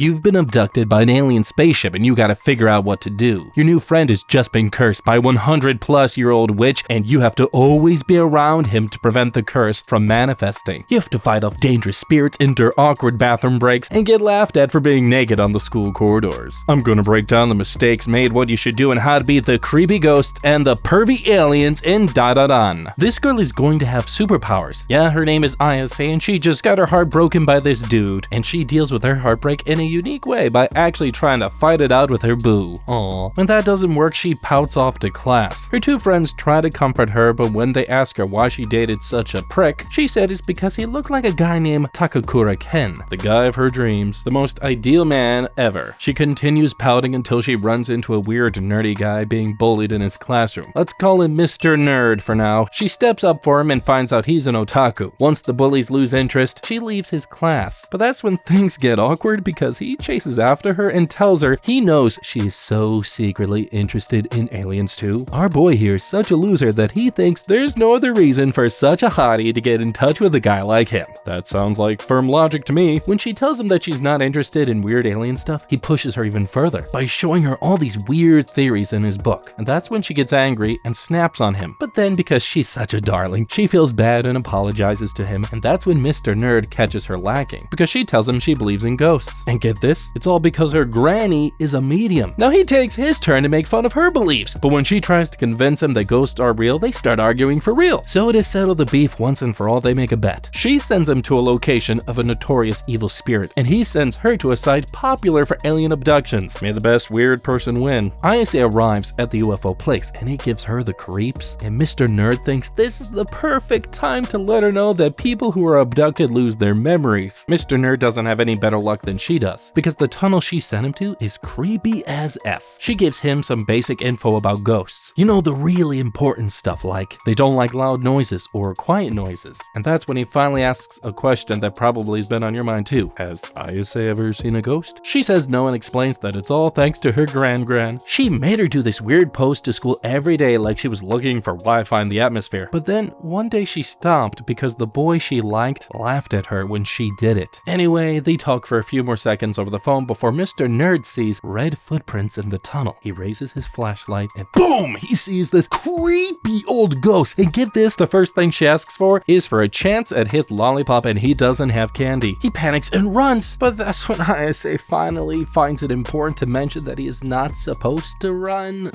You've been abducted by an alien spaceship and you gotta figure out what to do. Your new friend has just been cursed by a 100-plus-year-old witch and you have to always be around him to prevent the curse from manifesting. You have to fight off dangerous spirits, endure awkward bathroom breaks, and get laughed at for being naked on the school corridors. I'm gonna break down the mistakes made, what you should do, and how to beat the creepy ghosts and the pervy aliens in Dandadan. This girl is going to have superpowers. Yeah, her name is Isa and she just got her heart broken by this dude, and she deals with her heartbreak in a unique way by actually trying to fight it out with her boo. Aww. When that doesn't work, she pouts off to class. Her two friends try to comfort her, but when they ask her why she dated such a prick, she said it's because he looked like a guy named Takakura Ken, the guy of her dreams, the most ideal man ever. She continues pouting until she runs into a weird nerdy guy being bullied in his classroom. Let's call him Mr. Nerd for now. She steps up for him and finds out he's an otaku. Once the bullies lose interest, she leaves his class. But that's when things get awkward because he chases after her and tells her he knows she is so secretly interested in aliens too. Our boy here is such a loser that he thinks there's no other reason for such a hottie to get in touch with a guy like him. That sounds like firm logic to me. When she tells him that she's not interested in weird alien stuff, he pushes her even further by showing her all these weird theories in his book. And that's when she gets angry and snaps on him. But then because she's such a darling, she feels bad and apologizes to him, and that's when Mr. Nerd catches her lacking because she tells him she believes in ghosts. And get this, it's all because her granny is a medium. Now he takes his turn to make fun of her beliefs, but when she tries to convince him that ghosts are real, they start arguing for real. So to settle the beef once and for all, they make a bet. She sends him to a location of a notorious evil spirit, and he sends her to a site popular for alien abductions. May the best weird person win. Isa arrives at the UFO place, and he gives her the creeps, and Mr. Nerd thinks this is the perfect time to let her know that people who are abducted lose their memories. Mr. Nerd doesn't have any better luck than she does, because the tunnel she sent him to is creepy as F. She gives him some basic info about ghosts. You know, the really important stuff like they don't like loud noises or quiet noises. And that's when he finally asks a question that probably has been on your mind too. Has Isa ever seen a ghost? She says no and explains that it's all thanks to her gran. She made her do this weird pose to school every day like she was looking for Wi-Fi in the atmosphere. But then one day she stopped because the boy she liked laughed at her when she did it. Anyway, they talk for a few more seconds over the phone before Mr. Nerd sees red footprints in the tunnel. He raises his flashlight and boom! He sees this creepy old ghost. And get this, the first thing she asks for is for a chance at his lollipop, and he doesn't have candy. He panics and runs, but that's when Isa finally finds it important to mention that he is not supposed to run.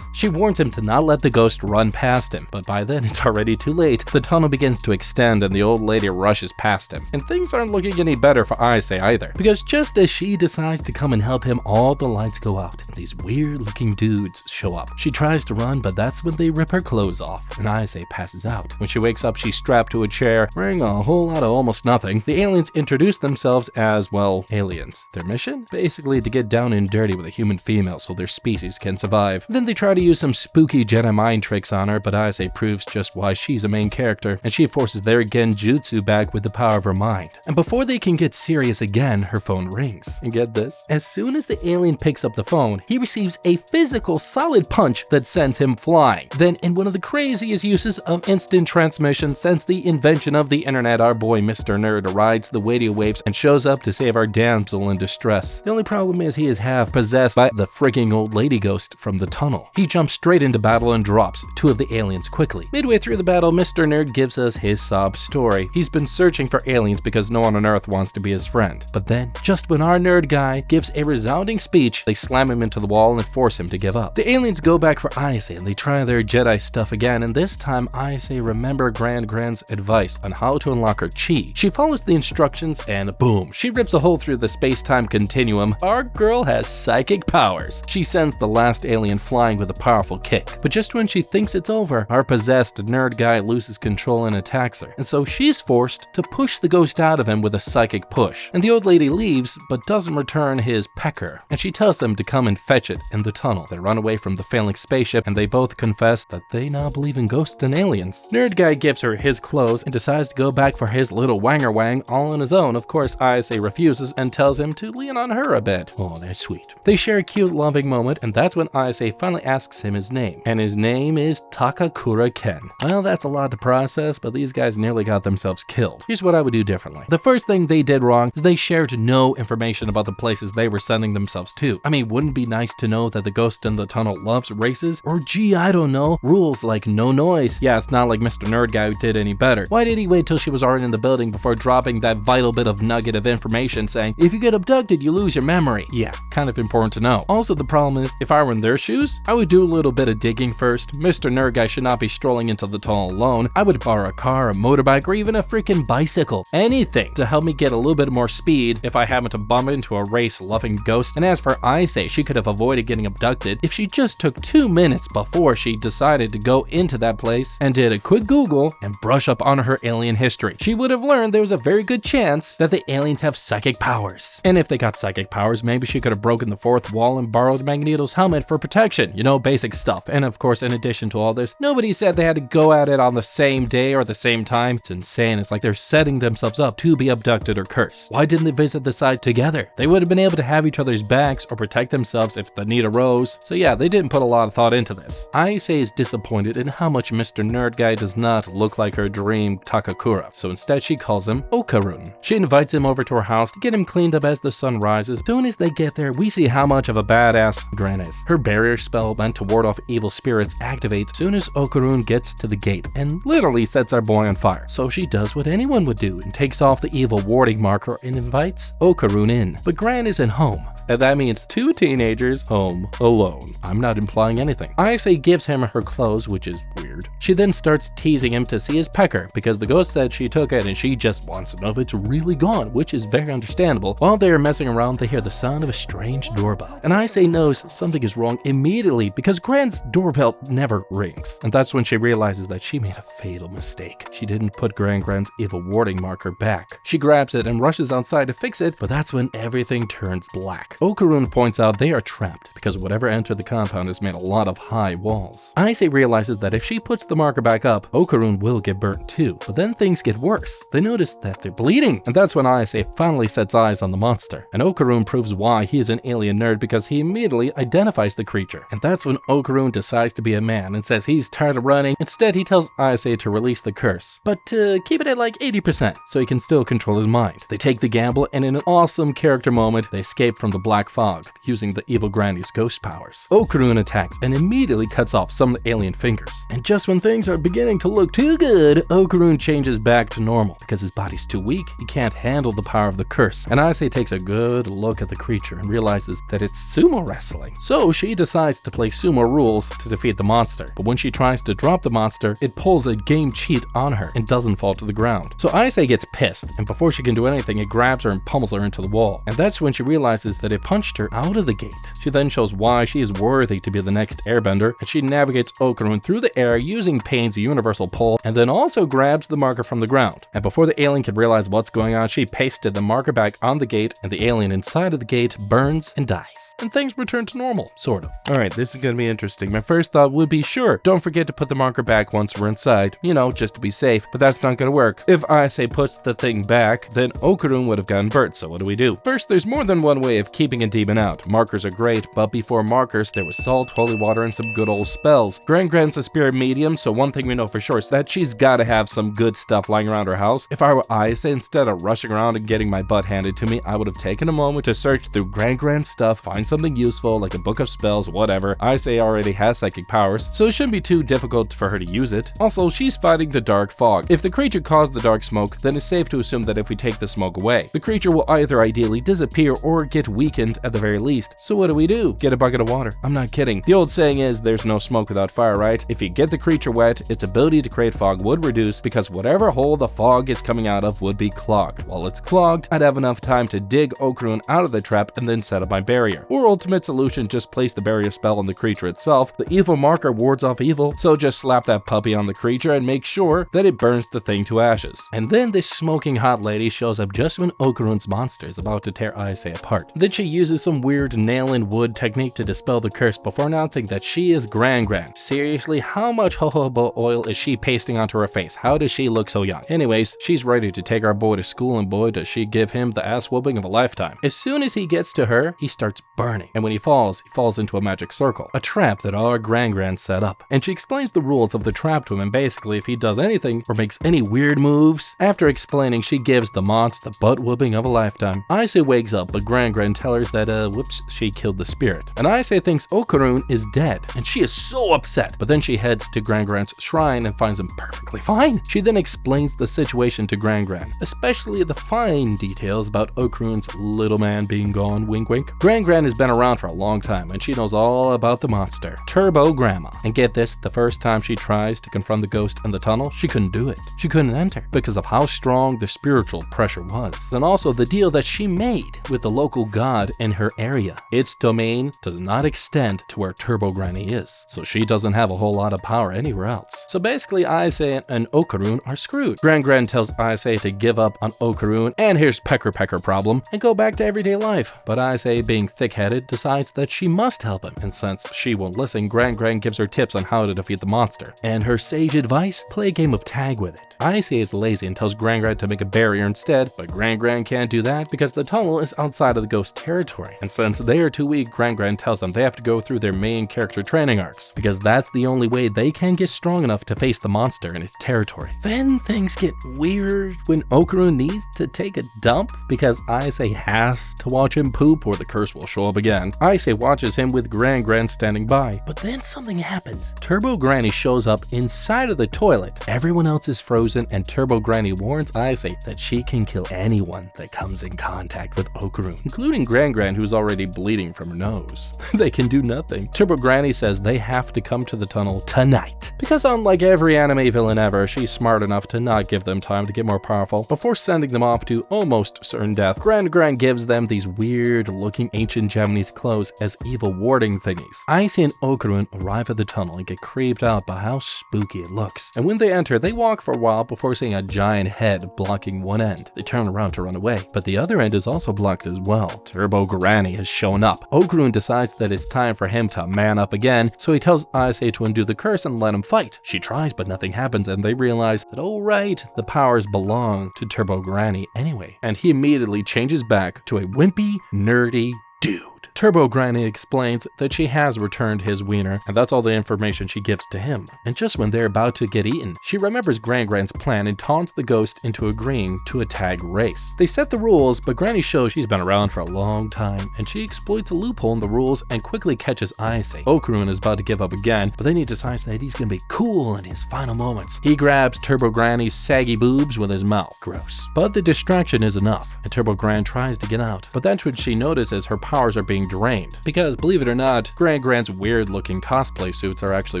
She warns him to not let the ghost run past him, but by then it's already too late. The tunnel begins to extend and the old lady rushes past him. And things aren't looking any better for Isa either, because just as she decides to come and help him, all the lights go out and these weird looking dudes show up. She tries to run, but that's when they rip her clothes off and Isa passes out. When she wakes up, she's strapped to a chair, wearing a whole lot of almost nothing. The aliens introduce themselves as, well, aliens. Their mission? Basically to get down and dirty with a human female so their species can survive. Then they try to use some spooky Jedi mind tricks on her, but Isa proves just why she's a main character, and she forces their genjutsu back with the power of her mind. And before they can get serious again, her phone rings. And get this, as soon as the alien picks up the phone, he receives a physical solid punch that sends him flying. Then, in one of the craziest uses of instant transmission since the invention of the internet, our boy Mr. Nerd rides the radio waves and shows up to save our damsel in distress. The only problem is he is half possessed by the freaking old lady ghost from the tunnel. He jumps straight into battle and drops two of the aliens quickly. Midway through the battle, Mr. Nerd gives us his sob story. He's been searching for aliens because no one on Earth wants to be his friend. But then, just when our nerd guy gives a resounding speech, they slam him into the wall and force him to give up. The aliens go back for Isa and they try their Jedi stuff again, and this time Isa remembers Grand's advice on how to unlock her chi. She follows the instructions and boom, she rips a hole through the space-time continuum. Our girl has psychic powers. She sends the last alien flying with a powerful kick. But just when she thinks it's over, our possessed nerd guy loses control and attacks her. And so she's forced to push the ghost out of him with a psychic push. And the old lady leaves, but doesn't return his pecker. And she tells them to come and fetch it in the tunnel. They run away from the failing spaceship, and they both confess that they now believe in ghosts and aliens. Nerd guy gives her his clothes and decides to go back for his little wanger wang all on his own. Of course, Isa refuses and tells him to lean on her a bit. Oh, that's sweet. They share a cute loving moment, and that's when Isa finally asks him his name. And his name is Takakura Ken. Well, that's a lot to process, but these guys nearly got themselves killed. Here's what I would do differently. The first thing they did wrong is they shared no no information about the places they were sending themselves to. I mean, wouldn't it be nice to know that the ghost in the tunnel loves races? Or gee, I don't know, rules like no noise. Yeah, it's not like Mr. Nerd Guy did any better. Why did he wait till she was already in the building before dropping that vital bit of nugget of information saying, if you get abducted, you lose your memory? Yeah, kind of important to know. Also, the problem is, if I were in their shoes, I would do a little bit of digging first. Mr. Nerd Guy should not be strolling into the tunnel alone. I would borrow a car, a motorbike, or even a freaking bicycle. Anything to help me get a little bit more speed if I happen to bump into a race-loving ghost. And as for Issei, she could have avoided getting abducted if she just took 2 minutes before she decided to go into that place and did a quick Google and brush up on her alien history. She would have learned there was a very good chance that the aliens have psychic powers. And if they got psychic powers, maybe she could have broken the fourth wall and borrowed Magneto's helmet for protection. You know, basic stuff. And of course, in addition to all this, nobody said they had to go at it on the same day or the same time. It's insane. It's like they're setting themselves up to be abducted or cursed. Why didn't they visit the site together? They would have been able to have each other's backs or protect themselves if the need arose. So yeah, they didn't put a lot of thought into this. Issei is disappointed in how much Mr. Nerd Guy does not look like her dream Takakura. So instead she calls him Okarun. She invites him over to her house to get him cleaned up as the sun rises. Soon as they get there, we see how much of a badass Gran is. Her barrier spell meant to ward off evil spirits activates soon as Okarun gets to the gate and literally sets our boy on fire. So she does what anyone would do and takes off the evil warding marker and invites Okarun in. But Gran isn't home. And that means 2 teenagers home alone. I'm not implying anything. Issei gives him her clothes, which is weird. She then starts teasing him to see his pecker because the ghost said she took it and she just wants to know if it's really gone, which is very understandable. While they are messing around, they hear the sound of a strange doorbell. And Issei knows something is wrong immediately because Gran's doorbell never rings. And that's when she realizes that she made a fatal mistake. She didn't put Gran's evil warding marker back. She grabs it and rushes outside to fix it, but that's when everything turns black. Okarun points out they are trapped because whatever entered the compound has made a lot of high walls. Issei realizes that if she puts the marker back up, Okarun will get burnt too. But then things get worse. They notice that they're bleeding. And that's when Issei finally sets eyes on the monster. And Okarun proves why he is an alien nerd because he immediately identifies the creature. And that's when Okarun decides to be a man and says he's tired of running. Instead, he tells Issei to release the curse, but to keep it at like 80% so he can still control his mind. They take the gamble and in an awesome character moment, they escape from the black fog using the evil Granny's ghost powers. Okarun attacks and immediately cuts off some of the alien fingers. And just when things are beginning to look too good, Okarun changes back to normal because his body's too weak. He can't handle the power of the curse. And Issei takes a good look at the creature and realizes that it's sumo wrestling. So she decides to play sumo rules to defeat the monster. But when she tries to drop the monster, it pulls a game cheat on her and doesn't fall to the ground. So Issei gets pissed, and before she can do anything, it grabs her and pummels her into the wall. And that's when she realizes that it punched her out of the gate. She then shows why she is worthy to be the next airbender, and she navigates Okarun through the air using Pain's universal pull, and then also grabs the marker from the ground. And before the alien can realize what's going on, she pasted the marker back on the gate, and the alien inside of the gate burns and dies. And things return to normal, sort of. Alright, this is gonna be interesting. My first thought would be, sure, don't forget to put the marker back once we're inside, you know, just to be safe, but that's not gonna work. If Issei puts the thing back, then Okarun would have gotten burnt, so what do we do? First, there's more than one way of keeping a demon out. Markers are great, but before markers, there was salt, holy water, and some good old spells. Gran's a spirit medium, so one thing we know for sure is that she's gotta have some good stuff lying around her house. If I were Issei, instead of rushing around and getting my butt handed to me, I would have taken a moment to search through Gran's stuff, find something useful, like a book of spells, whatever. Issei already has psychic powers, so it shouldn't be too difficult for her to use it. Also, she's fighting the dark fog. If the creature caused the dark smoke, then it's safe to assume that if we take the smoke away, the creature will either ideally disappear or get weakened at the very least. So what do? Get a bucket of water. I'm not kidding. The old saying is there's no smoke without fire, right? If you get the creature wet, its ability to create fog would reduce because whatever hole the fog is coming out of would be clogged. While it's clogged, I'd have enough time to dig Okarun out of the trap and then set up my barrier. Or ultimate solution, just place the barrier spell on the creature itself. The evil marker wards off evil, so just slap that puppy on the creature and make sure that it burns the thing to ashes. And then this smoking hot lady shows up just when Okarun's monster is about to tear Issei apart. Then she she uses some weird nail and wood technique to dispel the curse before announcing that she is Gran. Seriously, how much jojoba oil is she pasting onto her face? How does she look so young? Anyways, she's ready to take our boy to school, and boy does she give him the ass whooping of a lifetime. As soon as he gets to her, he starts burning, and when he falls into a magic circle, a trap that our Gran set up. And she explains the rules of the trap to him, and basically if he does anything or makes any weird moves, after explaining, she gives the monster the butt whooping of a lifetime. Aise wakes up, but Gran tells her that whoops, she killed the spirit. And Aise thinks Okarun is dead, and she is so upset, but then she heads to Gran's shrine and finds him perfectly fine. She then explains the situation to Gran, especially the fine details about Okarun's little man being gone, wink wink. Gran has been around for a long time, and she knows all about the monster, Turbo Grandma. And get this, the first time she tries to confront the ghost in the tunnel, she couldn't do it. She couldn't enter because of how strong the spiritual pressure was. And also the deal that she made with the local god in her area. Its domain does not extend to where Turbo Granny is, so she doesn't have a whole lot of power anywhere else. So basically Aise and Okarun are screwed. Gran tells Aise to give up on Okarun and here's Pecker problem and go back to everyday life. But Aise, being thick-headed, decides that she must help him, and since she won't listen, Gran gives her tips on how to defeat the monster. And her sage advice? Play a game of tag with it. Aise is lazy and tells Gran to make a barrier instead, but Gran can't do that because the tunnel is outside of the ghost territory. And since they are too weak, Gran tells them they have to go through their main character training arcs, because that's the only way they can get strong enough to face the monster in its territory. Then things get weird when Okarun needs to take a dump because Aise has to watch him poop or the curse will show up again. Aise watches him with Gran standing by, but then something happens. Turbo Granny shows up inside of the toilet. Everyone else is frozen and Turbo Granny warns Aise that she can kill anyone that comes in contact with Okarun, including Gran who's already bleeding from her nose. They can do nothing. Turbo Granny says they have to come to the tunnel tonight, because unlike every anime villain ever, she's smart enough to not give them time to get more powerful before sending them off to almost certain death. Gran gives them these weird looking ancient Japanese clothes as evil warding thingies. Aise and Okarun arrive at the tunnel and get creeped out by how spooky it looks. And when they enter, they walk for a while before seeing a giant head blocking one end. They turn around to run away, but the other end is also blocked as well. Turbo Granny has shown up. Okarun decides that it's time for him to man up again, so he tells Aise to undo the curse and let him fight. She tries, but nothing happens, and they realize that, oh right, the powers belong to Turbo Granny anyway. And he immediately changes back to a wimpy, nerdy dude. Turbo Granny explains that she has returned his wiener, and that's all the information she gives to him. And just when they're about to get eaten, she remembers Gran's plan and taunts the ghost into agreeing to a tag race. They set the rules, but Granny shows she's been around for a long time, and she exploits a loophole in the rules and quickly catches Aise. Okarun is about to give up again, but then he decides that he's gonna be cool in his final moments. He grabs Turbo Granny's saggy boobs with his mouth. Gross. But the distraction is enough, and Turbo Gran tries to get out. But that's when she notices her powers are being drained, because believe it or not, Gran's weird looking cosplay suits are actually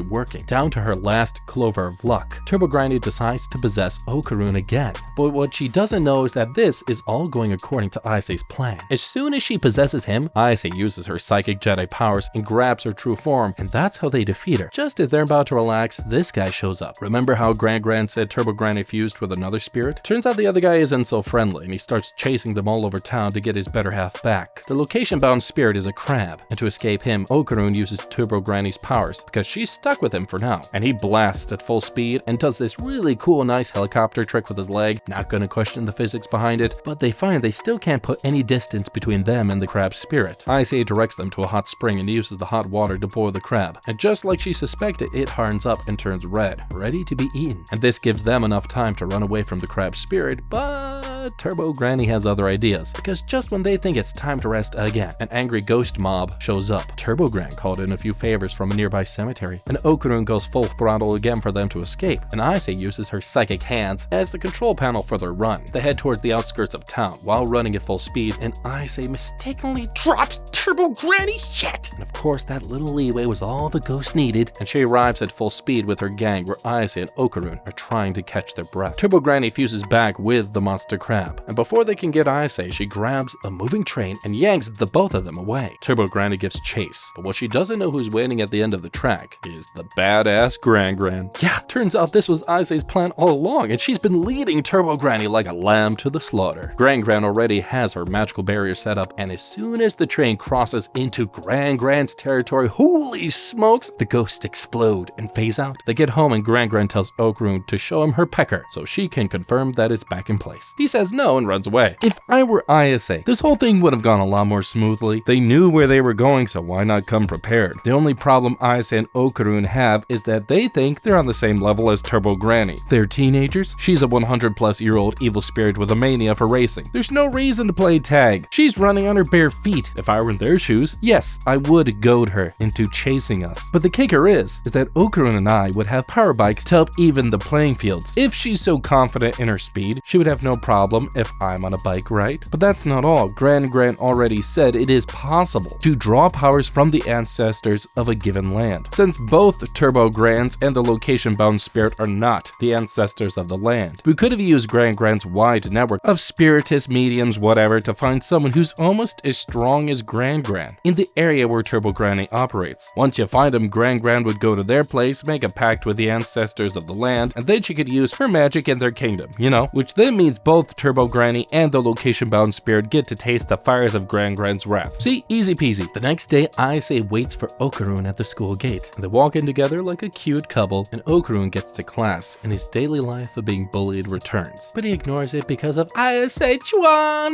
working. Down to her last clover of luck, Turbo Granny decides to possess Okarun again. But what she doesn't know is that this is all going according to Aise's plan. As soon as she possesses him, Aise uses her psychic Jedi powers and grabs her true form, and that's how they defeat her. Just as they're about to relax, this guy shows up. Remember how Gran said Turbo Granny fused with another spirit? Turns out the other guy isn't so friendly, and he starts chasing them all over town to get his better half back. The location-bound spirit is a crab, and to escape him, Okarun uses Turbo Granny's powers because she's stuck with him for now. And he blasts at full speed and does this really cool nice helicopter trick with his leg. Not gonna question the physics behind it, but they find they still can't put any distance between them and the crab spirit. Aise directs them to a hot spring and uses the hot water to boil the crab. And just like she suspected, it hardens up and turns red, ready to be eaten. And this gives them enough time to run away from the crab spirit, but Turbo Granny has other ideas, because just when they think it's time to rest again, an angry ghost mob shows up. Turbo Gran called in a few favors from a nearby cemetery, and Okarun goes full throttle again for them to escape, and Aise uses her psychic hands as the control panel for their run. They head towards the outskirts of town while running at full speed, and Aise mistakenly drops Turbo Granny. Shit! And of course that little leeway was all the ghost needed, and she arrives at full speed with her gang where Aise and Okarun are trying to catch their breath. Turbo Granny fuses back with the monster crab trap. And before they can get Ayase, she grabs a moving train and yanks the both of them away. Turbo Granny gives chase, but what she doesn't know who's waiting at the end of the track is the badass Gran Gran. Yeah, turns out this was Ayase's plan all along, and she's been leading Turbo Granny like a lamb to the slaughter. Gran Gran already has her magical barrier set up, and as soon as the train crosses into Gran Gran's territory, holy smokes, the ghosts explode and phase out. They get home and Gran Gran tells Okarun to show him her pecker so she can confirm that it's back in place. He says no and runs away. If I were Ayase, this whole thing would have gone a lot more smoothly. They knew where they were going, so why not come prepared? The only problem Ayase and Okarun have is that they think they're on the same level as Turbo Granny. They're teenagers. She's a 100-plus-year-old evil spirit with a mania for racing. There's no reason to play tag. She's running on her bare feet. If I were in their shoes, yes, I would goad her into chasing us. But the kicker is that Okarun and I would have power bikes to help even the playing fields. If she's so confident in her speed, she would have no problem if I'm on a bike, right? But that's not all. Gran Gran already said it is possible to draw powers from the ancestors of a given land. Since both Turbo Grans and the location-bound spirit are not the ancestors of the land, we could have used Gran Gran's wide network of spiritists, mediums, whatever, to find someone who's almost as strong as Gran Gran in the area where Turbo Granny operates. Once you find him, Gran Gran would go to their place, make a pact with the ancestors of the land, and then she could use her magic in their kingdom, you know, which then means both Turbo Granny and the location-bound spirit get to taste the fires of Gran Gran's wrath. See, easy peasy. The next day, Ayase waits for Okarun at the school gate. They walk in together like a cute couple, and Okarun gets to class, and his daily life of being bullied returns. But he ignores it because of Ayase-chuan!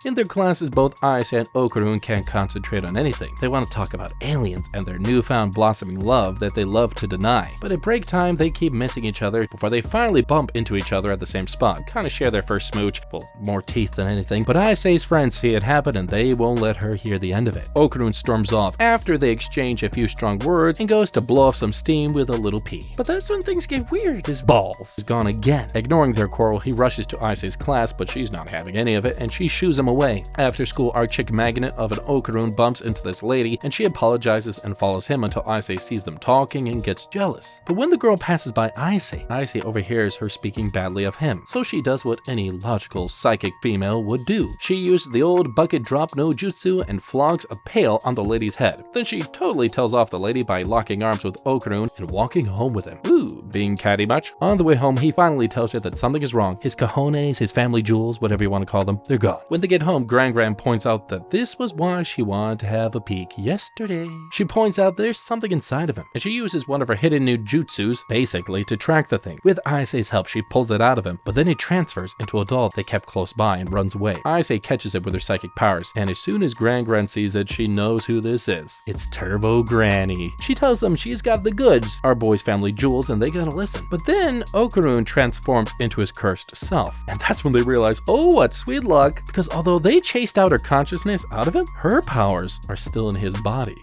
In their classes, both Ayase and Okarun can't concentrate on anything. They want to talk about aliens and their newfound blossoming love that they love to deny. But at break time, they keep missing each other before they finally bump into each other at the same spot. Kind of share their first smooch, well, more teeth than anything. But Ayase's friends see it happen and they won't let her hear the end of it. Okarun storms off after they exchange a few strong words and goes to blow off some steam with a little pee. But that's when things get weird. His balls is gone again. Ignoring their quarrel, he rushes to Ayase's class, but she's not having any of it and she shoos him away. After school, our chick magnet of an Okarun bumps into this lady and she apologizes and follows him until Ayase sees them talking and gets jealous. But when the girl passes by Ayase overhears her speaking badly of him, so she does what any logical psychic female would do. She uses the old bucket drop no jutsu and flogs a pail on the lady's head. Then she totally tells off the lady by locking arms with Okarun and walking home with him. Ooh, being catty much? On the way home, he finally tells her that something is wrong. His cojones, his family jewels, whatever you want to call them, they're gone. When they get home, Gran Gran points out that this was why she wanted to have a peek yesterday. She points out there's something inside of him, and she uses one of her hidden new jutsus, basically, to track the thing. With Ayase's help, she pulls it out of him, but then it transfers into a doll they kept close by and runs away. Ayase catches it with her psychic powers, and as soon as Gran Gran sees it, she knows who this is. It's Turbo Granny. She tells them she's got the goods, our boy's family jewels, and they gotta listen. But then Okarun transforms into his cursed self, and that's when they realize, oh, what sweet luck, because although they chased out her consciousness out of him, her powers are still in his body.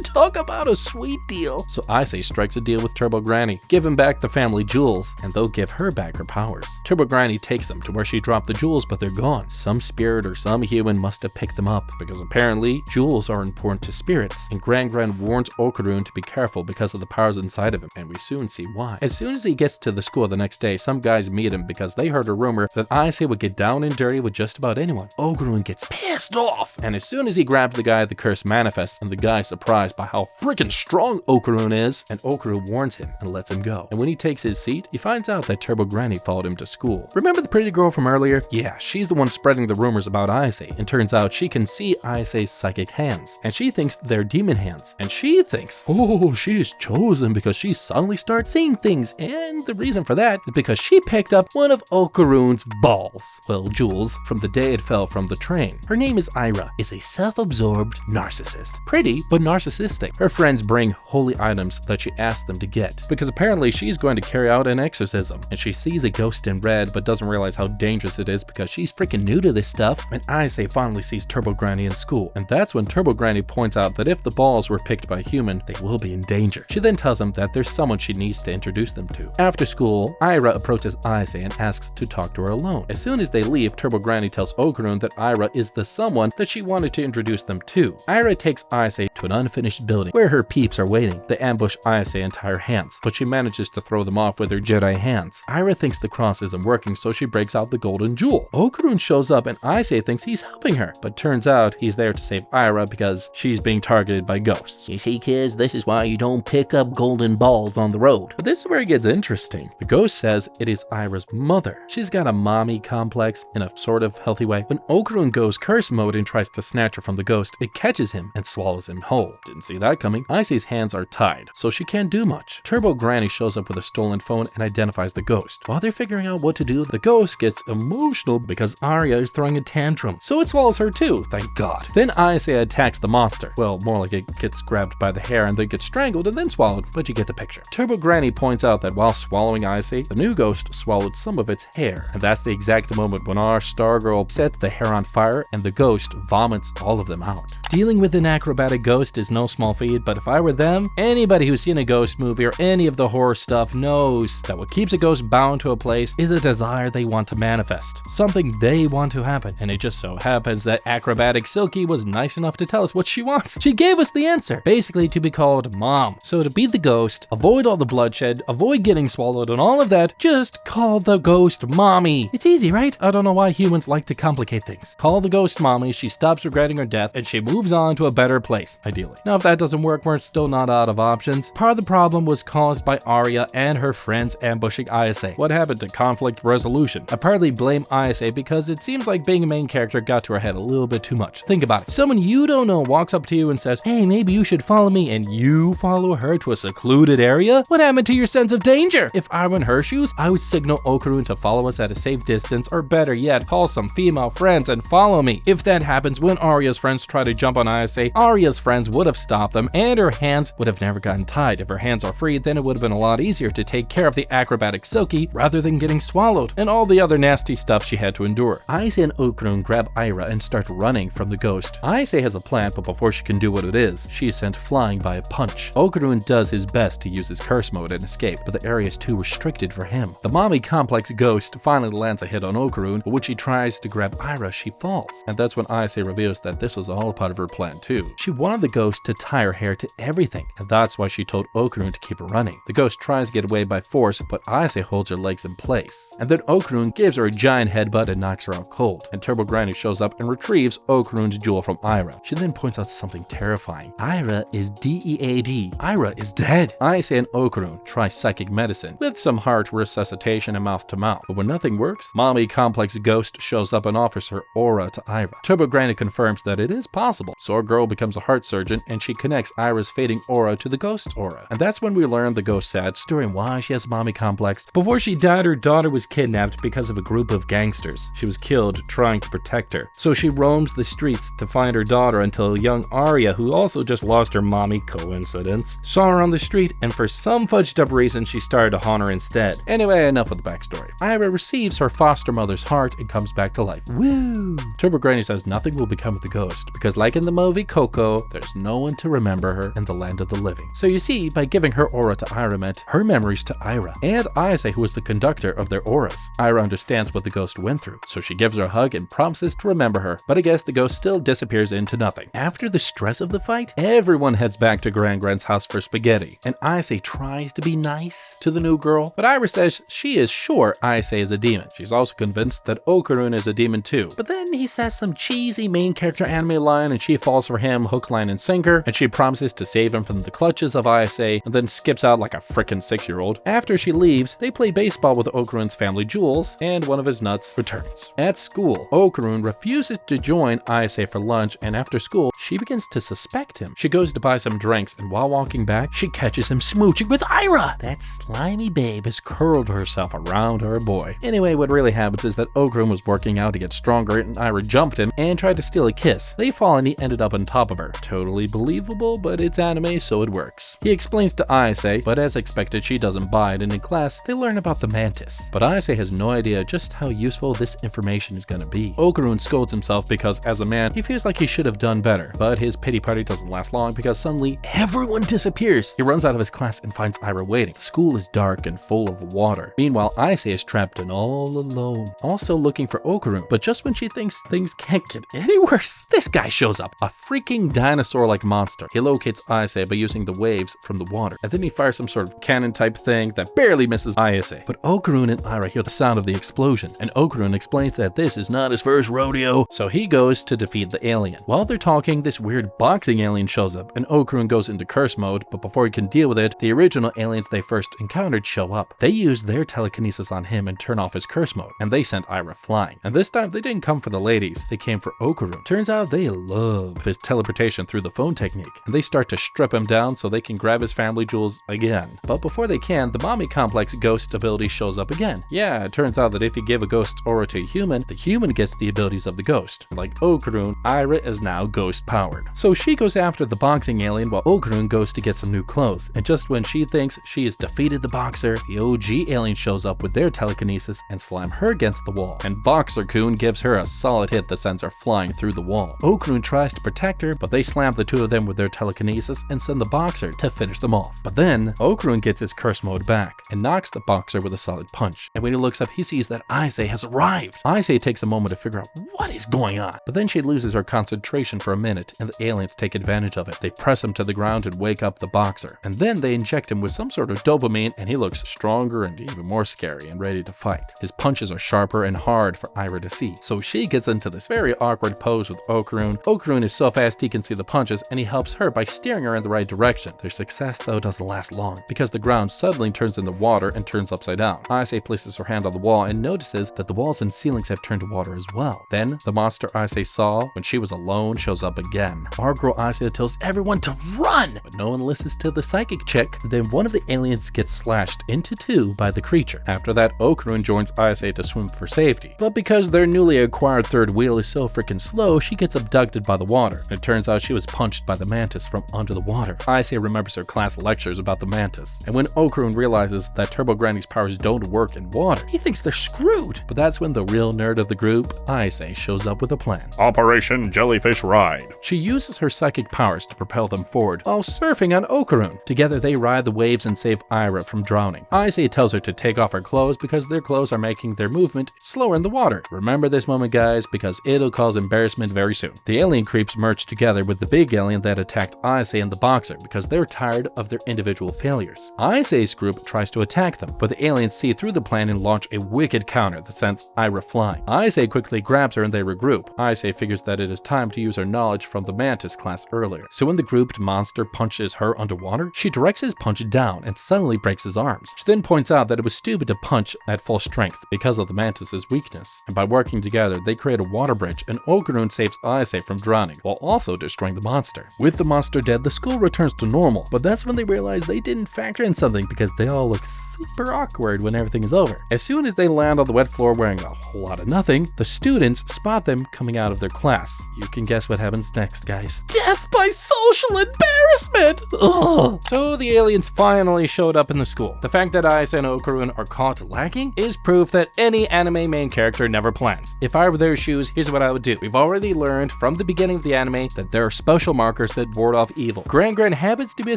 Talk about a sweet deal. So Ayase strikes a deal with Turbo Granny, give him back the family jewels, and they'll give her back her powers. Turbo Granny takes them to where she dropped the jewels, but they're gone. Some spirit or some human must have picked them up, because apparently jewels are important to spirits, and Gran Gran warns Okarun to be careful because of the powers inside of him, and we soon see why. As soon as he gets to the school the next day, some guys meet him because they heard a rumor that Ayase would get down and dirty with just about anyone. Okarun gets pissed off, and as soon as he grabs the guy, the curse manifests, and the guy's surprised by how freaking strong Okarun is, and Okarun warns him and lets him go. And when he takes his seat, he finds out that Turbo Granny followed him to school. Remember the pretty girl from earlier? Yeah, she's the one spreading the rumors about Ayase, and turns out she can see Ayase's psychic hands, and she thinks they're demon hands, and she thinks, oh, she is chosen because she suddenly starts seeing things, and the reason for that is because she picked up one of Okarun's balls, well, jewels, from the day it fell from the train. Her name is Ira, is a self-absorbed narcissist. Pretty, but narcissistic. Her friends bring holy items that she asks them to get, because apparently she's going to carry out an exorcism, and she sees a ghost in red but doesn't realize how dangerous it is because she's freaking new to this stuff. And Ayase finally sees Turbo Granny in school, and that's when Turbo Granny points out that if the balls were picked by a human, they will be in danger. She then tells him that there's someone she needs to introduce them to. After school, Ira approaches Ayase and asks to talk to her alone. As soon as they leave, Turbo Granny tells Okarun that Ira is the someone that she wanted to introduce them to. Ira takes Ayase to an unfinished building where her peeps are waiting. They ambush Ayase and tie her hands, but she manages to throw them off with her Jedi hands. Aira thinks the cross isn't working, so she breaks out the golden jewel. Okarun shows up and Ayase thinks he's helping her, but turns out he's there to save Aira because she's being targeted by ghosts. You see, kids, this is why you don't pick up golden balls on the road. But this is where it gets interesting. The ghost says it is Aira's mother. She's got a mommy complex in a sort of healthy way. When Okarun goes curse mode and tries to snatch her from the ghost, it catches him and swallows him whole. Didn't see that coming. Ayase's hands are tied, so she can't do much. Turbo Granny shows up with a stolen phone and identifies the ghost. While they're figuring out what to do, the ghost gets emotional because Arya is throwing a tantrum, so it swallows her too, thank God. Then Ayase attacks the monster. Well, more like it gets grabbed by the hair and then gets strangled and then swallowed, but you get the picture. Turbo Granny points out that while swallowing Ayase, the new ghost swallowed some of its hair, and that's the exact moment when our Stargirl sets the hair on fire and the ghost vomits all of them out. Dealing with an acrobatic ghost is no small feat, but if I were them, anybody who's seen a ghost movie or any of the horror stuff knows that what keeps a ghost bound to a place is a desire they want to manifest, something they want to happen, and it just so happens that acrobatic Silky was nice enough to tell us what she wants. She gave us the answer, basically to be called Mom. So to beat the ghost, avoid all the bloodshed, avoid getting swallowed and all of that, just call the ghost Mommy. It's easy, right? I don't know why humans like to complicate things. Call the ghost Mommy, she stops regretting her death, and she moves on to a better place, ideally. Now if that doesn't work, we're still not out of options. Part of the problem was caused by Arya and her friends ambushing Ayase. What happened to conflict resolution? I partly blame Ayase because it seems like being a main character got to her head a little bit too much. Think about it. Someone you don't know walks up to you and says, hey, maybe you should follow me, and you follow her to a secluded area? What happened to your sense of danger? If I were in her shoes, I would signal Okarun to follow us at a safe distance, or better yet, call some female friends and follow me. If that happens, when Arya's friends try to jump on Ayase, Arya's friends would have stopped them, and her hands would have never gotten tied. If her hands are free, then it would have been a lot easier to take care of the acrobatic Silky rather than getting swallowed, and all the other nasty stuff she had to endure. Ayase and Okarun grab Aira and start running from the ghost. Ayase has a plan, but before she can do what it is, she is sent flying by a punch. Okarun does his best to use his curse mode and escape, but the area is too restricted for him. The mommy complex ghost finally lands a hit on Okarun, but when she tries to grab Aira, she falls. And that's when Ayase reveals that this was all part of her plan too. She wanted the ghost to tie her hair to everything, and that's why she told Okarun to keep her running. The ghost tries to get away by force, but Ayase holds her legs in place. And then Okarun gives her a giant headbutt and knocks her out cold. And Turbo Granny shows up and retrieves Okarun's jewel from Aira. She then points out something terrifying. Aira is DEAD. Aira is dead. Ayase and Okarun try psychic medicine with some heart resuscitation and mouth to mouth. But when nothing works, Mommy Complex Ghost shows up and offers her aura to Aira. Turbo Granny confirms that it is possible. So our girl becomes a heart surgeon and she connects Aira's fading aura to the ghost aura. And that's when we learn the ghost's sad story and why she has a mommy complex. Before she died, her daughter was kidnapped because of a group of gangsters. She was killed trying to protect her. So she roams the streets to find her daughter until young Arya, who also just lost her mommy, coincidence, saw her on the street, and for some fudged up reason she started to haunt her instead. Anyway, enough of the backstory. Aira receives her foster mother's heart and comes back to life. Woo! Turbo Granny says nothing will become of the ghost because, like in the movie Coco, there's no one to remember her in the land of the living. So you see, by giving her aura to Aira meant her memories to Aira and Ayase, who was the conductor of their auras. Aira understands what the ghost went through, so she gives her a hug and promises to remember her, but I guess the ghost still disappears into nothing. After the stress of the fight, everyone heads back to Grand's house for spaghetti, and Ayase tries to be nice to the new girl, but Aira says she is sure Ayase is a demon. She's also convinced that Okarun is a demon too, but then he says some cheesy main character anime line and she falls for him hook, line, and sinker, and she promises to save him from the clutches of Ayase and then skips out like a frickin' 6-year-old. After she leaves, they play baseball with Okarun's family jewels, and one of his nuts returns. At school, Okarun refuses to join Ayase for lunch, and after school, she begins to suspect him. She goes to buy some drinks, and while walking back, she catches him smooching with Aira! That slimy babe has curled herself around her boy. Anyway, what really happens is that Okarun was working out to get stronger, and Aira jumped him and tried to steal a kiss. They fall and he ended up on top of her. Totally believable, but it's anime, so it works. He explains to Ayase, but as expected, she doesn't buy it, and in class, they learn about the mantis. But Ayase has no idea just how useful this information is gonna be. Okarun scolds himself because, as a man, he feels like he should have done better. But his pity party doesn't last long because suddenly everyone disappears. He runs out of his class and finds Ira waiting. The school is dark and full of water. Meanwhile, Ise is trapped and all alone, also looking for Okarun. But just when she thinks things can't get any worse, this guy shows up, a freaking dinosaur-like monster. He locates Ise by using the waves from the water, and then he fires some sort of cannon type thing that barely misses Ise. But Okarun and Ira hear the sound of the explosion, and Okarun explains that this is not his first rodeo, so he goes to defeat the alien. While they're talking, this weird boxing alien shows up, and Okarun goes into curse mode, but before he can deal with it, the original aliens they first encountered show up. They use their telekinesis on him and turn off his curse mode, and they sent Ira flying. And this time, they didn't come for the ladies, they came for Okarun. Turns out they love his teleportation through the phone technique, and they start to strip him down so they can grab his family jewels again. But before they can, the mommy complex ghost ability shows up again. Yeah, it turns out that if you give a ghost aura to a human, the human gets the abilities of the ghost. Like Okarun, Ira is now ghost powered. So she goes after the boxing alien while Okarun goes to get some new clothes. And just when she thinks she has defeated the boxer, the OG alien shows up with their telekinesis and slam her against the wall. And Boxer-kun gives her a solid hit that sends her flying through the wall. Okarun tries to protect her, but they slam the two of them with their telekinesis and send the boxer to finish them off. But then, Okarun gets his curse mode back and knocks the boxer with a solid punch. And when he looks up, he sees that Ise has arrived. Ise takes a moment to figure out what is going on. But then she loses her concentration for a minute, and the aliens take advantage of it. They press him to the ground and wake up the boxer. And then they inject him with some sort of dopamine, and he looks stronger and even more scary and ready to fight. His punches are sharper and hard for Ira to see. So she gets into this very awkward pose with Okarun. Okarun is so fast he can see the punches, and he helps her by steering her in the right direction. Their success, though, doesn't last long, because the ground suddenly turns into water and turns upside down. Ise places her hand on the wall and notices that the walls and ceilings have turned to water as well. Then, the monster Ise saw when she was alone shows up again. Our girl Ise tells everyone to run, but no one listens to the psychic chick. Then one of the aliens gets slashed into two by the creature. After that, Okarun joins Ise to swim for safety. But because their newly acquired third wheel is so freaking slow, she gets abducted by the water. And it turns out she was punched by the mantis from under the water. Ise remembers her class lectures about the mantis. And when Okarun realizes that Turbo Granny's powers don't work in water, he thinks they're screwed. But that's when the real nerd of the group, Ise, shows up with a plan. Operation Jellyfish Ride. She uses her psychic powers to propel them forward while surfing on Okarun. Together they ride the waves and save Ira from drowning. Ise tells her to take off her clothes because their clothes are making their movement slower in the water. Remember this moment, guys, because it'll cause embarrassment very soon. The alien creeps merge together with the big alien that attacked Ise and the boxer because they're tired of their individual failures. Ise's group tries to attack them, but the aliens see through the plan and launch a wicked counter that sends Ira flying. Ise quickly grabs her and they regroup. Ise figures that it is time to use her knowledge from the mantis class earlier. So when the grouped monster punches her underwater, she directs his punch down and suddenly breaks his arms. She then points out that it was stupid to punch at full strength because of the mantis's weakness. And by working together, they create a water bridge, and Okarun saves Ise from drowning while also destroying the monster. With the monster dead, the school returns to normal, but that's when they realize they didn't factor in something because they all look super awkward when everything is over. As soon as they land on the wet floor wearing a whole lot of nothing, the students spot them coming out of their class. You can guess what happens next, guys. Death by social embarrassment! Ugh. So the aliens finally showed up in the school. The fact that Ise and Okarun are caught lacking is proof that any anime main character never plans. If I were their shoes, here's what I would do. We've already learned from the beginning of the anime that there are special markers that ward off evil. Gran Gran happens to be a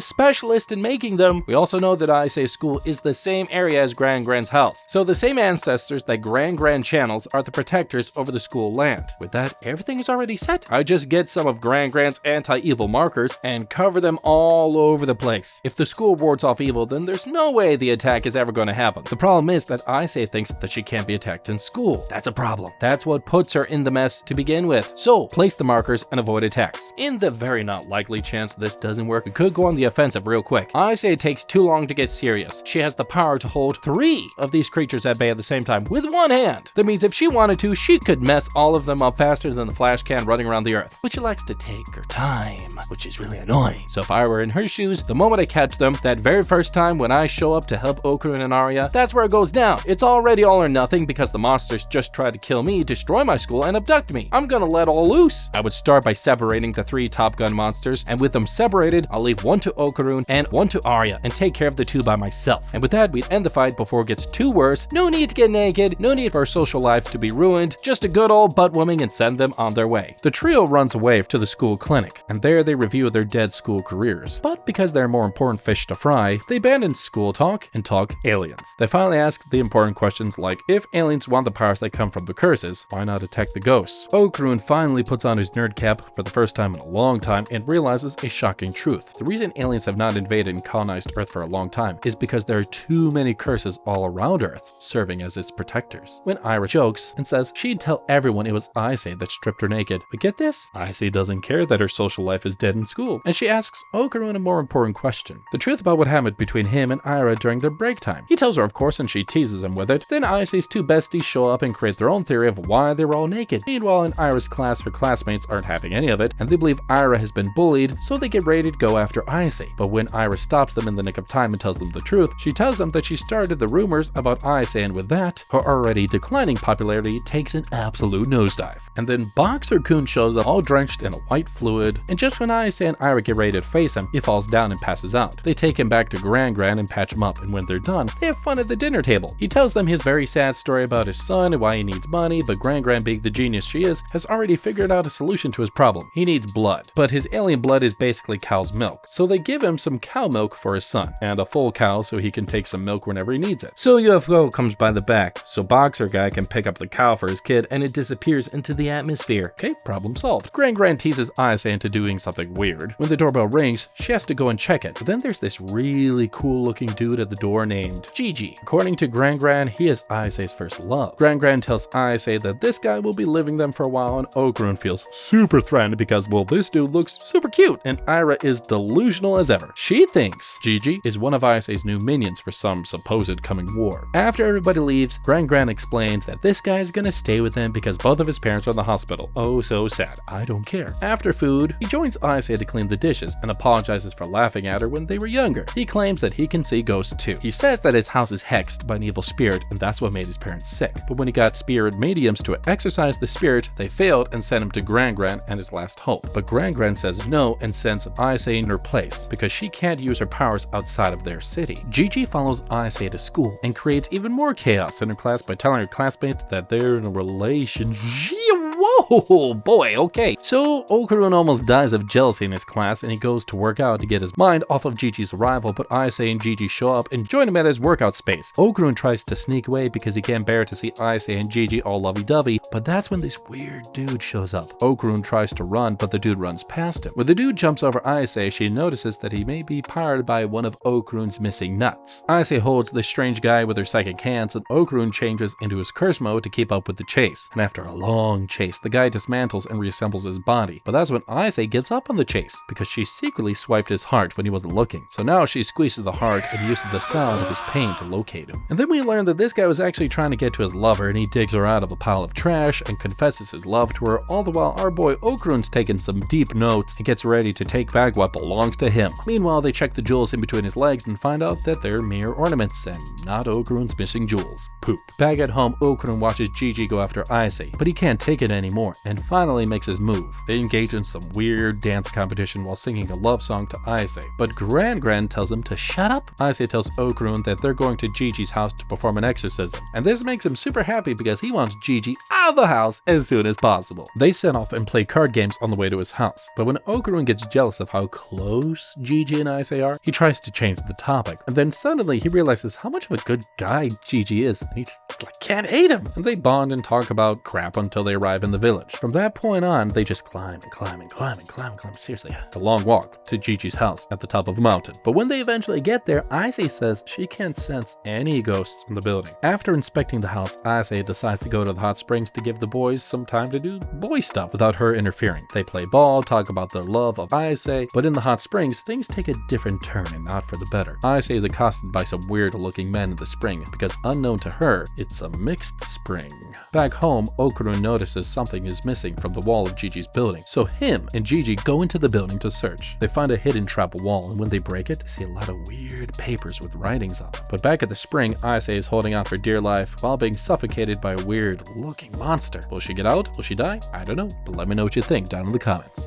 specialist in making them. We also know that Ise's school is the same area as Gran Gran's house. So the same ancestors that Gran Gran channels are the protectors over the school land. With that, everything is already set. I just get some of Gran Gran's anti-evil markers and cover them all over the place. If the school wards off evil, then there's no way the attack is ever going to happen. The problem is that Ise thinks that she can't be attacked in school. That's a problem. That's what puts her in the mess to begin with. So, place the markers and avoid attacks. In the very not likely chance this doesn't work, we could go on the offensive real quick. Ise takes too long to get serious. She has the power to hold 3 of these creatures at bay at the same time with one hand. That means if she wanted to, she could mess all of them up faster than the Flash can running around the earth, which she likes to take her time, which is really annoying. So if I were in her shoes, the moment I catch them, that very first time when I show up to help Okarun and Arya, that's where it goes down. It's already all or nothing because the monsters just tried to kill me, destroy my school, and abduct me. I'm gonna let all loose. I would start by separating the 3 Top Gun monsters, and with them separated, I'll leave 1 to Okarun and 1 to Arya, and take care of the 2 by myself. And with that, we'd end the fight before it gets too worse. No need to get naked, no need for our social life to be ruined, just a good old butt-woman and send them on their way. The trio runs away to to the school clinic, and there they review their dead school careers. But because there are more important fish to fry, they abandon school talk and talk aliens. They finally ask the important questions like, if aliens want the powers that come from the curses, why not attack the ghosts? Okarun finally puts on his nerd cap for the first time in a long time and realizes a shocking truth. The reason aliens have not invaded and colonized Earth for a long time is because there are too many curses all around Earth, serving as its protectors. When Ira jokes and says she'd tell everyone it was Aisei that stripped her naked, but get this, Aisei doesn't care that her social life is dead in school, and she asks Okarun a more important question. The truth about what happened between him and Ira during their break time. He tells her of course and she teases him with it. Then Aisei's two besties show up and create their own theory of why they were all naked. Meanwhile in Ira's class, her classmates aren't having any of it, and they believe Ira has been bullied, so they get ready to go after Aisei. But when Ira stops them in the nick of time and tells them the truth, she tells them that she started the rumors about Aisei, and with that, her already declining popularity takes an absolute nosedive. And then Boxer-kun shows up all drenched in a white fluid, and just when Aisei and Ira get ready to face him, he falls down and passes out. They take him back to Gran and patch him up, and when they're done, they have fun at the dinner table. He tells them his very sad story about his son and why he needs money, but Gran, being the genius she is, has already figured out a solution to his problem. He needs blood, but his alien blood is basically cow's milk, so they give him some cow milk for his son, and a full cow so he can take some milk whenever he needs it. So UFO comes by the back, so Boxer guy can pick up the cow for his kid, and it disappears into the atmosphere. Okay, problem solved. Gran teases Aisei into doing something weird. When the doorbell rings, she has to go and check it, but then there's this really cool looking dude at the door named Gigi. According to Gran, he is Aisei's first love. Gran tells Aisei that this guy will be living them for a while, and Okarun feels super threatened because, well, this dude looks super cute, and Ira is delusional as ever. She thinks Gigi is one of Aisei's new minions for some supposed coming war. After everybody leaves, Gran explains that this guy is gonna stay with him because both of his parents are in the hospital. Oh, so sad. I don't care. After food, he joins Aisei to clean the dishes and apologizes for laughing at her when they were younger. He claims that he can see ghosts too. He says that his house is hexed by an evil spirit and that's what made his parents sick. But when he got spirit mediums to exorcise the spirit, they failed and sent him to Gran and his last hope. But Gran says no and sends Aisei in her place because she can't use her powers outside of their city. Gigi follows Aisei to school and creates even more chaos in her class by telling her classmates that they're in a relationship. Whoa, boy, okay. So Okarun almost dies of jealousy in his class and he goes to work out to get his mind off of Gigi's arrival, but Aisei and Gigi show up and join him at his workout space. Okarun tries to sneak away because he can't bear to see Aisei and Gigi all lovey-dovey, but that's when this weird dude shows up. Okarun tries to run, but the dude runs past him. When the dude jumps over Aisei, she notices that he may be powered by one of Okarun's missing nuts. Aisei holds the strange guy with her psychic hands and Okarun changes into his curse mode to keep up with the chase. And after a long chase, the guy dismantles and reassembles his body. But that's when Aisei gives up on the chase because she secretly swiped his heart when he wasn't looking. So now she squeezes the heart and uses the sound of his pain to locate him. And then we learn that this guy was actually trying to get to his lover and he digs her out of a pile of trash and confesses his love to her, all the while our boy Okarun's taking some deep notes and gets ready to take back what belongs to him. Meanwhile, they check the jewels in between his legs and find out that they're mere ornaments and not Okarun's missing jewels. Poop. Back at home, Okarun watches Gigi go after Aisei, but he can't take it anymore and finally makes his move. They engage in some weird dance competition while singing a love song to Aisei, but Gran tells him to shut up. Aisei tells Okarun that they're going to Gigi's house to perform an exorcism, and this makes him super happy because he wants Gigi out of the house as soon as possible. They set off and play card games on the way to his house, but when Okarun gets jealous of how close Gigi and Aisei are, he tries to change the topic, and then suddenly he realizes how much of a good guy Gigi is, and he just can't hate him. And they bond and talk about crap until they arrive in the village. From that point on, they just climb. Seriously, a long walk to Gigi's house at the top of a mountain. But when they eventually get there, Aisei says she can't sense any ghosts in the building. After inspecting the house, Aisei decides to go to the hot springs to give the boys some time to do boy stuff without her interfering. They play ball, talk about their love of Aisei, but in the hot springs, things take a different turn and not for the better. Aisei is accosted by some weird-looking men in the spring because unknown to her, it's a mixed spring. Back home, Okarun notices something is missing from the wall of Gigi's building, so him and Gigi go into the building to search. They find a hidden trap wall, and when they break it, they see a lot of weird papers with writings on them. But back at the spring, Aisei is holding on for dear life while being suffocated by a weird-looking monster. Will she get out? Will she die? I don't know, but let me know what you think down in the comments.